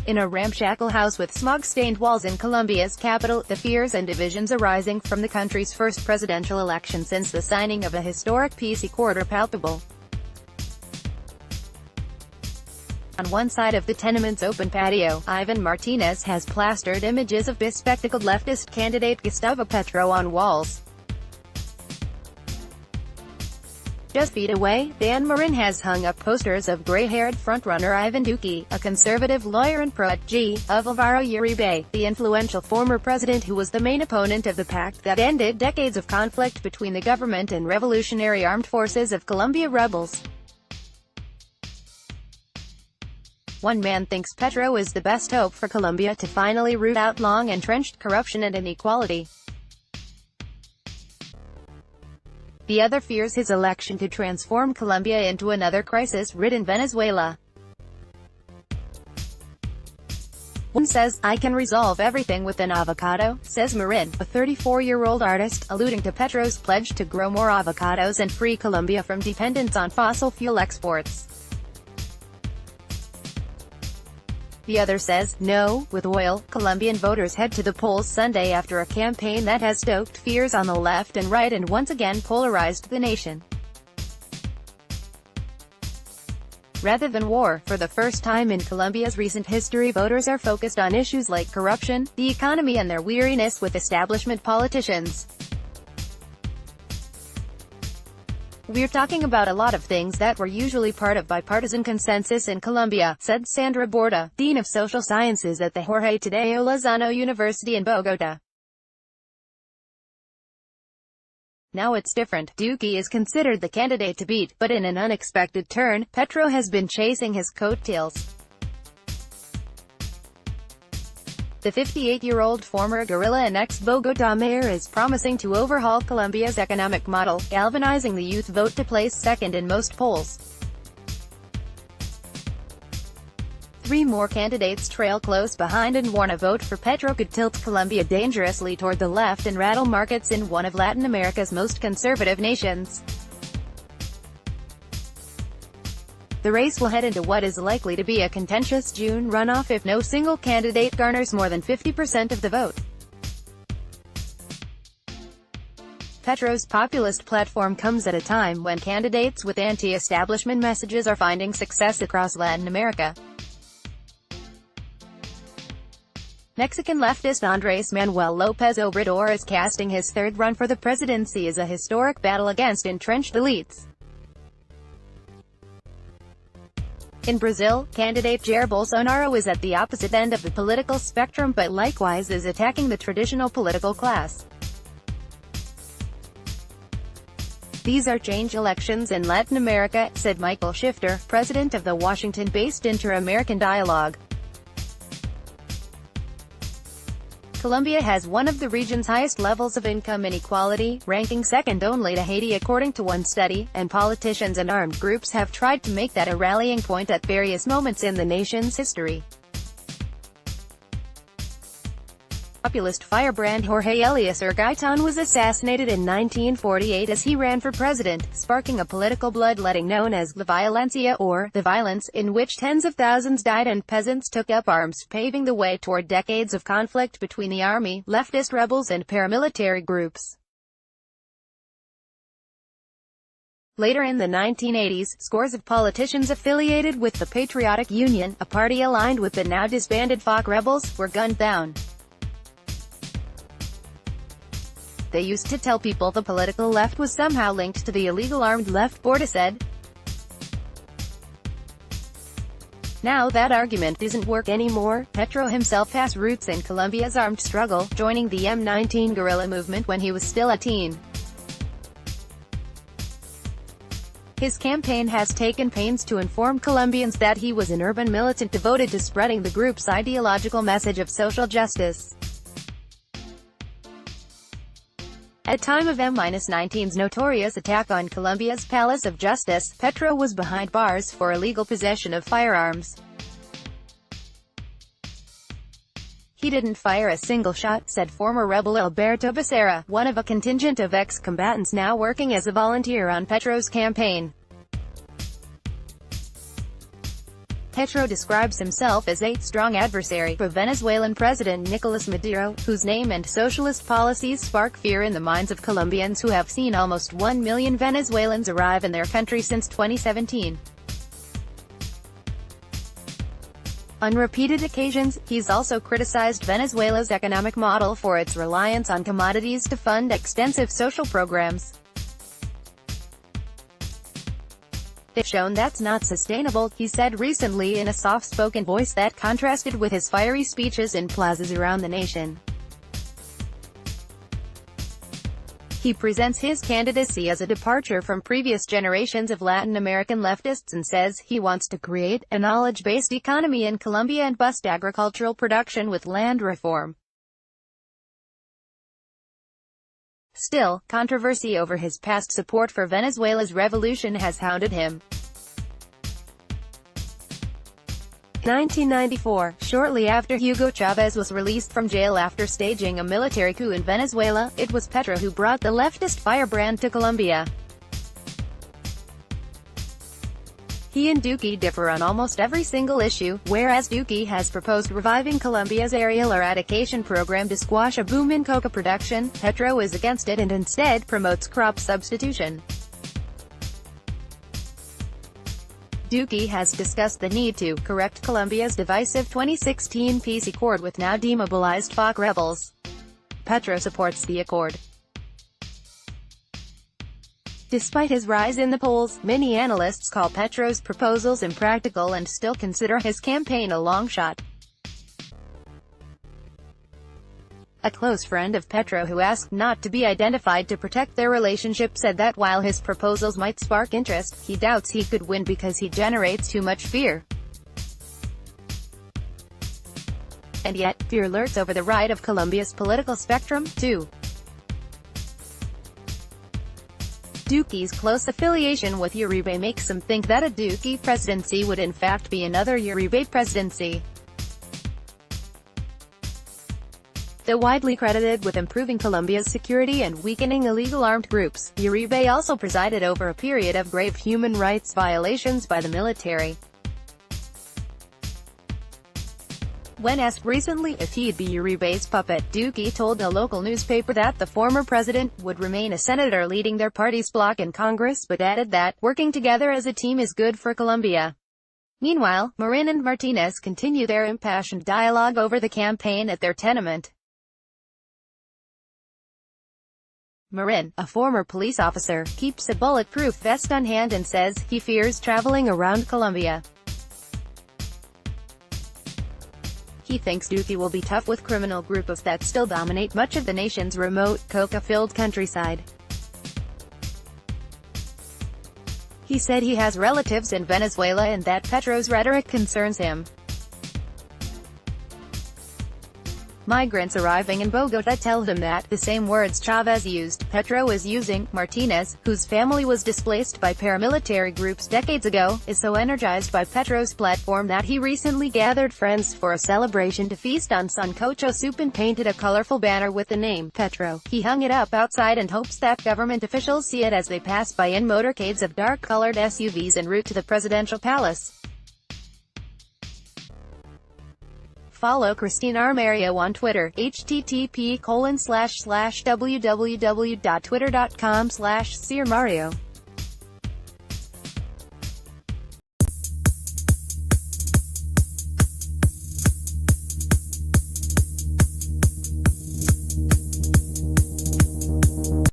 In a ramshackle house with smog-stained walls in Colombia's capital, the fears and divisions arising from the country's first presidential election since the signing of a historic peace accord are palpable. On one side of the tenement's open patio, Ivan Martinez has plastered images of bespectacled leftist candidate Gustavo Petro on walls. Just feet away, Marin has hung up posters of gray-haired frontrunner Ivan Duque, a conservative lawyer and prot of Alvaro Uribe, the influential former president who was the main opponent of the pact that ended decades of conflict between the government and Revolutionary Armed Forces of Colombia rebels. One man thinks Petro is the best hope for Colombia to finally root out long-entrenched corruption and inequality. The other fears his election to transform Colombia into another crisis-ridden Venezuela. One says, "I can resolve everything with an avocado," says Marin, a 34-year-old artist, alluding to Petro's pledge to grow more avocados and free Colombia from dependence on fossil fuel exports. The other says, "No, with oil." Colombian voters head to the polls Sunday after a campaign that has stoked fears on the left and right and once again polarized the nation. Rather than war, for the first time in Colombia's recent history, voters are focused on issues like corruption, the economy and their weariness with establishment politicians. "We're talking about a lot of things that were usually part of bipartisan consensus in Colombia," said Sandra Borda, Dean of Social Sciences at the Jorge Tadeo Lozano University in Bogotá. Now it's different. Duque is considered the candidate to beat, but in an unexpected turn, Petro has been chasing his coattails. The 58-year-old former guerrilla and ex-Bogotá mayor is promising to overhaul Colombia's economic model, galvanizing the youth vote to place second in most polls. Three more candidates trail close behind and warn a vote for Petro could tilt Colombia dangerously toward the left and rattle markets in one of Latin America's most conservative nations. The race will head into what is likely to be a contentious June runoff if no single candidate garners more than 50% of the vote. Petro's populist platform comes at a time when candidates with anti-establishment messages are finding success across Latin America. Mexican leftist Andrés Manuel López Obrador is casting his third run for the presidency as a historic battle against entrenched elites. In Brazil, candidate Jair Bolsonaro is at the opposite end of the political spectrum but likewise is attacking the traditional political class. "These are change elections in Latin America," said Michael Shifter, president of the Washington-based Inter-American Dialogue. Colombia has one of the region's highest levels of income inequality, ranking second only to Haiti according to one study, and politicians and armed groups have tried to make that a rallying point at various moments in the nation's history. Populist firebrand Jorge Elias Gaitan was assassinated in 1948 as he ran for president, sparking a political bloodletting known as La Violencia, or the violence, in which tens of thousands died and peasants took up arms, paving the way toward decades of conflict between the army, leftist rebels and paramilitary groups. Later in the 1980s, scores of politicians affiliated with the Patriotic Union, a party aligned with the now disbanded FARC rebels, were gunned down. They used to tell people the political left was somehow linked to the illegal armed left, Borda said. Now that argument doesn't work anymore. Petro himself has roots in Colombia's armed struggle, joining the M19 guerrilla movement when he was still a teen. His campaign has taken pains to inform Colombians that he was an urban militant devoted to spreading the group's ideological message of social justice. At the time of M-19's notorious attack on Colombia's Palace of Justice, Petro was behind bars for illegal possession of firearms. "He didn't fire a single shot," said former rebel Alberto Becerra, one of a contingent of ex-combatants now working as a volunteer on Petro's campaign. Petro describes himself as a strong adversary for Venezuelan President Nicolas Maduro, whose name and socialist policies spark fear in the minds of Colombians who have seen almost 1 million Venezuelans arrive in their country since 2017. On repeated occasions, he's also criticized Venezuela's economic model for its reliance on commodities to fund extensive social programs. "They've shown that's not sustainable," he said recently in a soft-spoken voice that contrasted with his fiery speeches in plazas around the nation. He presents his candidacy as a departure from previous generations of Latin American leftists and says he wants to create a knowledge-based economy in Colombia and boost agricultural production with land reform. Still, controversy over his past support for Venezuela's revolution has hounded him. 1994, shortly after Hugo Chavez was released from jail after staging a military coup in Venezuela, it was Petro who brought the leftist firebrand to Colombia. He and Duque differ on almost every single issue. Whereas Duque has proposed reviving Colombia's aerial eradication program to squash a boom in coca production, Petro is against it and instead promotes crop substitution. Duque has discussed the need to correct Colombia's divisive 2016 peace accord with now demobilized FARC rebels. Petro supports the accord. Despite his rise in the polls, many analysts call Petro's proposals impractical and still consider his campaign a long shot. A close friend of Petro who asked not to be identified to protect their relationship said that while his proposals might spark interest, he doubts he could win because he generates too much fear. And yet, fear lurks over the right of Colombia's political spectrum, too. Duque's close affiliation with Uribe makes some think that a Duque presidency would in fact be another Uribe presidency. Though widely credited with improving Colombia's security and weakening illegal armed groups, Uribe also presided over a period of grave human rights violations by the military. When asked recently if he'd be Uribe's puppet, Duque told a local newspaper that the former president would remain a senator leading their party's bloc in Congress, but added that working together as a team is good for Colombia. Meanwhile, Marin and Martinez continue their impassioned dialogue over the campaign at their tenement. Marin, a former police officer, keeps a bulletproof vest on hand and says he fears traveling around Colombia. He thinks Duque will be tough with criminal groups that still dominate much of the nation's remote, coca-filled countryside. He said he has relatives in Venezuela and that Petro's rhetoric concerns him. Migrants arriving in Bogota tell him that the same words Chavez used, Petro is using. Martinez, whose family was displaced by paramilitary groups decades ago, is so energized by Petro's platform that he recently gathered friends for a celebration to feast on sancocho soup and painted a colorful banner with the name Petro. He hung it up outside and hopes that government officials see it as they pass by in motorcades of dark-colored SUVs en route to the presidential palace. Follow Christine Armario on Twitter, http://www.twitter.com/SearMario.